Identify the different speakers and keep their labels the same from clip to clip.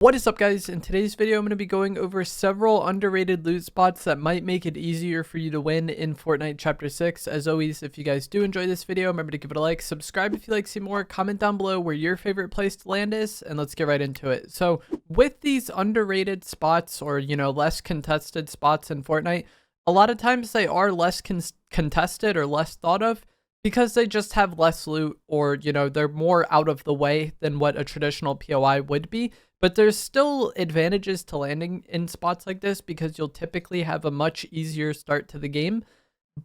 Speaker 1: What is up, guys? In today's video, I'm going to be going over several underrated loot spots that might make it easier for you to win in Fortnite Chapter 6. As always, if you guys do enjoy this video, remember to give it a like, subscribe if you like to see more, comment down below where your favorite place to land is, and let's get right into it. So with these underrated spots or, less contested spots in Fortnite, a lot of times they are less contested or less thought of because they just have less loot or, they're more out of the way than what a traditional POI would be. But there's still advantages to landing in spots like this because you'll typically have a much easier start to the game.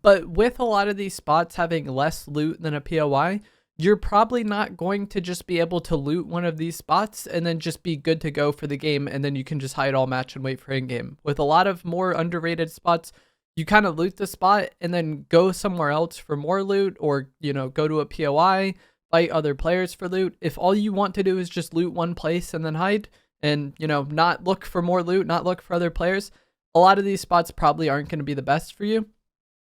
Speaker 1: But with a lot of these spots having less loot than a POI, you're probably not going to just be able to loot one of these spots and then just be good to go for the game, and then you can just hide all match and wait for in-game. With a lot of more underrated spots, you kind of loot the spot and then go somewhere else for more loot, or, go to a POI, fight other players for loot. If all you want to do is just loot one place and then hide and, not look for more loot, not look for other players, a lot of these spots probably aren't going to be the best for you.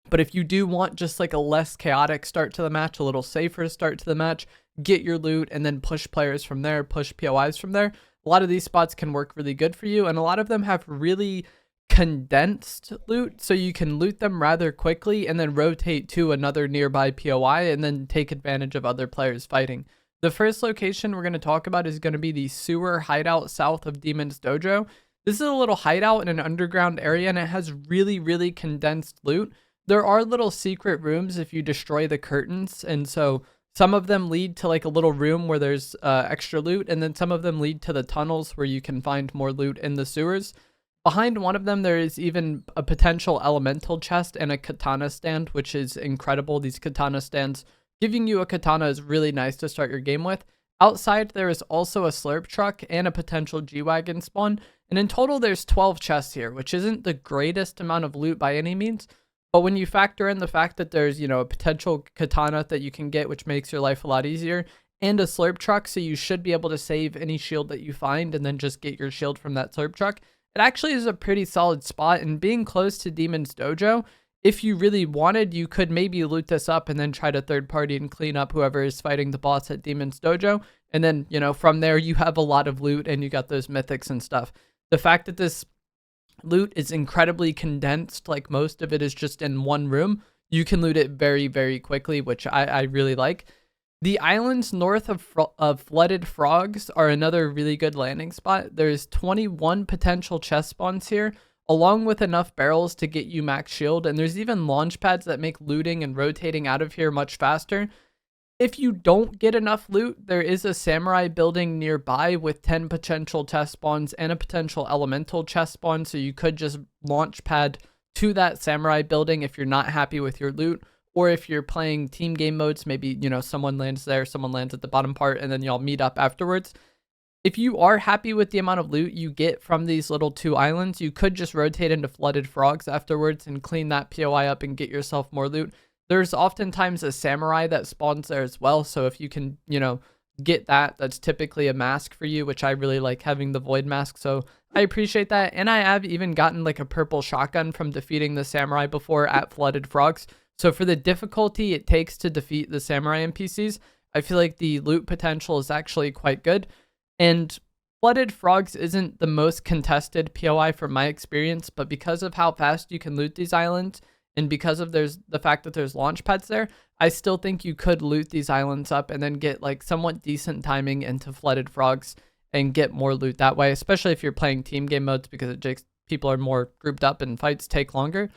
Speaker 1: But if you do want just like a less chaotic start to the match, a little safer start to the match, get your loot and then push players from there, push POIs from there, a lot of these spots can work really good for you. And a lot of them have really condensed loot, so you can loot them rather quickly and then rotate to another nearby POI and then take advantage of other players fighting. The first location we're going to talk about is going to be the sewer hideout south of Demon's Dojo. This is a little hideout in an underground area, and it has really condensed loot. There are little secret rooms if you destroy the curtains, and so some of them lead to like a little room where there's extra loot, and then some of them lead to the tunnels where you can find more loot in the sewers. Behind one of them, there is even a potential elemental chest and a katana stand, which is incredible. These katana stands, giving you a katana is really nice to start your game with. Outside, there is also a slurp truck and a potential G-Wagon spawn. And in total, there's 12 chests here, which isn't the greatest amount of loot by any means. But when you factor in the fact that there's, a potential katana that you can get, which makes your life a lot easier, and a slurp truck, so you should be able to save any shield that you find and then just get your shield from that slurp truck. It actually is a pretty solid spot, and being close to Demon's Dojo, if you really wanted, you could maybe loot this up and then try to third party and clean up whoever is fighting the boss at Demon's Dojo. And then, from there, you have a lot of loot and you got those mythics and stuff. The fact that this loot is incredibly condensed, like most of it is just in one room, you can loot it very quickly, which I really like. The islands north of Flooded Frogs are another really good landing spot. There's 21 potential chest spawns here, along with enough barrels to get you max shield, and there's even launch pads that make looting and rotating out of here much faster. If you don't get enough loot, there is a samurai building nearby with 10 potential chest spawns and a potential elemental chest spawn, so you could just launch pad to that samurai building if you're not happy with your loot. Or if you're playing team game modes, maybe, someone lands there, someone lands at the bottom part, and then y'all meet up afterwards. If you are happy with the amount of loot you get from these little two islands, you could just rotate into Flooded Frogs afterwards and clean that POI up and get yourself more loot. There's oftentimes a samurai that spawns there as well, so if you can, get that, that's typically a mask for you, which I really like having the void mask, so I appreciate that. And I have even gotten like a purple shotgun from defeating the samurai before at Flooded Frogs. So for the difficulty it takes to defeat the samurai NPCs, I feel like the loot potential is actually quite good. And Flooded Frogs isn't the most contested POI from my experience, but because of how fast you can loot these islands, and because of the fact that there's launch pads there, I still think you could loot these islands up and then get like somewhat decent timing into Flooded Frogs and get more loot that way, especially if you're playing team game modes, because people are more grouped up and fights take longer.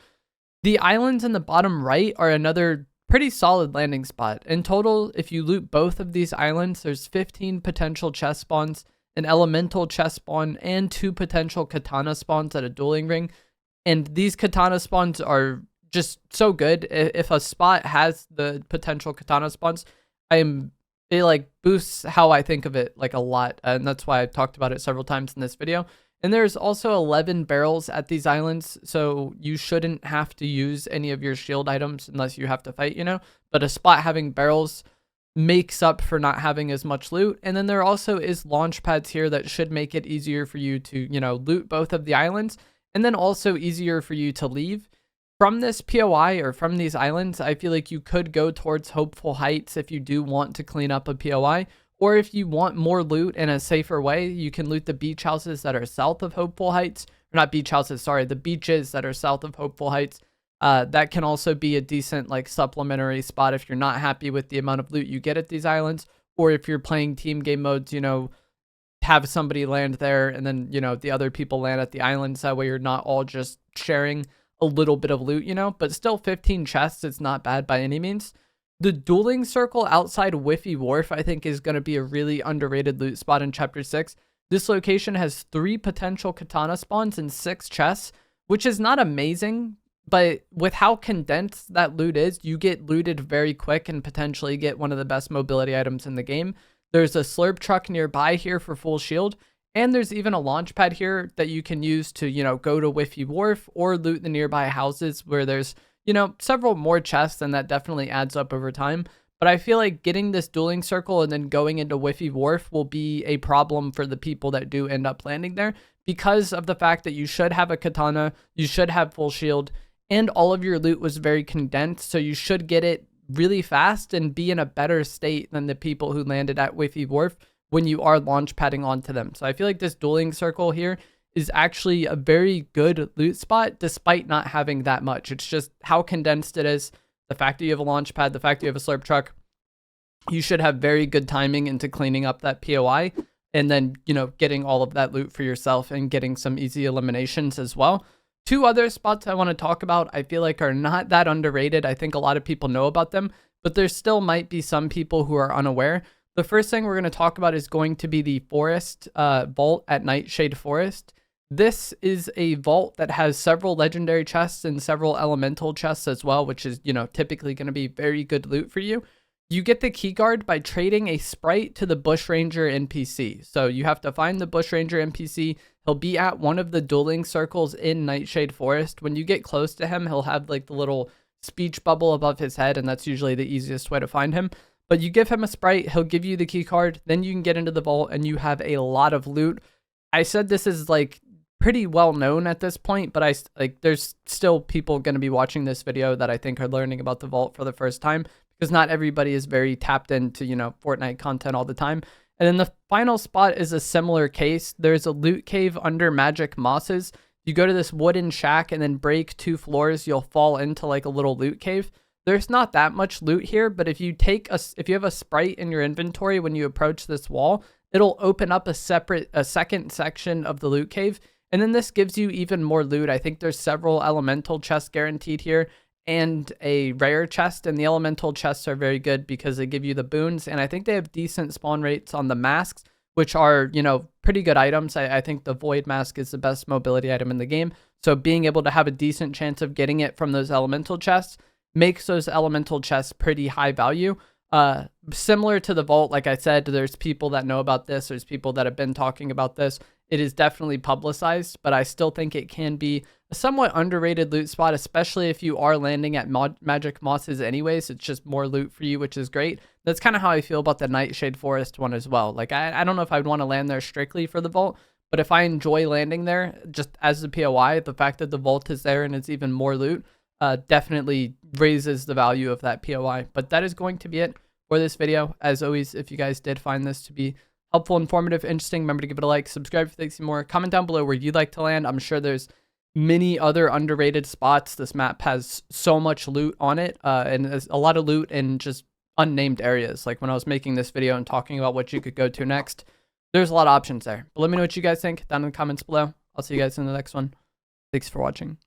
Speaker 1: The islands in the bottom right are another pretty solid landing spot. In total, if you loot both of these islands, there's 15 potential chest spawns, an elemental chest spawn, and 2 potential katana spawns at a dueling ring. And these katana spawns are just so good. If a spot has the potential katana spawns, it like boosts how I think of it like a lot. And that's why I've talked about it several times in this video. And there's also 11 barrels at these islands, so you shouldn't have to use any of your shield items unless you have to fight, But a spot having barrels makes up for not having as much loot. And then there also is launch pads here that should make it easier for you to, loot both of the islands, and then also easier for you to leave. From this POI or from these islands, I feel like you could go towards Hopeful Heights if you do want to clean up a POI, Or if you want more loot in a safer way, you can loot the beach houses that are south of Hopeful Heights. Or not beach houses, sorry, the beaches that are south of Hopeful Heights. That can also be a decent like supplementary spot if you're not happy with the amount of loot you get at these islands. Or if you're playing team game modes, you know, have somebody land there and then, you know, the other people land at the islands. That way you're not all just sharing a little bit of loot, you know, but still 15 chests. It's not bad by any means. The dueling circle outside Whiffy Wharf, I think, is going to be a really underrated loot spot in Chapter 6. This location has 3 potential katana spawns and 6 chests, which is not amazing, but with how condensed that loot is, you get looted very quick and potentially get one of the best mobility items in the game. There's a slurp truck nearby here for full shield, and there's even a launch pad here that you can use to, you know, go to Whiffy Wharf or loot the nearby houses where there's, you know, several more chests, and that definitely adds up over time. But I feel like getting this dueling circle and then going into Whiffy Wharf will be a problem for the people that do end up landing there because of the fact that you should have a katana, you should have full shield, and all of your loot was very condensed, so you should get it really fast and be in a better state than the people who landed at Whiffy Wharf when you are launch padding onto them. So I feel like this dueling circle here is actually a very good loot spot despite not having that much. It's just how condensed it is, the fact that you have a launch pad, the fact that you have a slurp truck. You should have very good timing into cleaning up that POI and then, you know, getting all of that loot for yourself and getting some easy eliminations as well. 2 other spots I want to talk about I feel like are not that underrated. I think a lot of people know about them, but there still might be some people who are unaware. The first thing we're going to talk about is going to be the forest vault at Nightshade Forest. This is a vault that has several legendary chests and several elemental chests as well, which is, you know, typically going to be very good loot for you. You get the keyguard by trading a sprite to the Bushranger NPC. So you have to find the Bushranger NPC. He'll be at one of the dueling circles in Nightshade Forest. When you get close to him, he'll have like the little speech bubble above his head, and that's usually the easiest way to find him. But you give him a sprite, he'll give you the keycard, then you can get into the vault and you have a lot of loot. I said this is like pretty well known at this point, but there's still people going to be watching this video that I think are learning about the vault for the first time, because not everybody is very tapped into, you know, Fortnite content all the time. And then the final spot is a similar case. There's a loot cave under magic mosses. You go to this wooden shack and then break 2 floors, you'll fall into like a little loot cave. There's not that much loot here, but if you have a sprite in your inventory when you approach this wall, it'll open up a second section of the loot cave. And then this gives you even more loot. I think there's several elemental chests guaranteed here and a rare chest, and the elemental chests are very good because they give you the boons, and I think they have decent spawn rates on the masks, which are, you know, pretty good items. I think the void mask is the best mobility item in the game, so being able to have a decent chance of getting it from those elemental chests makes those elemental chests pretty high value. Similar to the vault, like I said, there's people that know about this, there's people that have been talking about this. It is definitely publicized, but I still think it can be a somewhat underrated loot spot, especially if you are landing at magic mosses anyways. It's just more loot for you, which is great. That's kind of how I feel about the Nightshade Forest one as well. Like, I don't know if I'd want to land there strictly for the vault, but if I enjoy landing there, just as the POI, the fact that the vault is there and it's even more loot, definitely raises the value of that POI. But that is going to be it for this video. As always, if you guys did find this to be helpful, informative, interesting, remember to give it a like, subscribe if you'd like to see more, comment down below where you'd like to land. I'm sure there's many other underrated spots. This map has so much loot on it, and there's a lot of loot in just unnamed areas. Like when I was making this video and talking about what you could go to next, there's a lot of options there. But let me know what you guys think down in the comments below. I'll see you guys in the next one. Thanks for watching.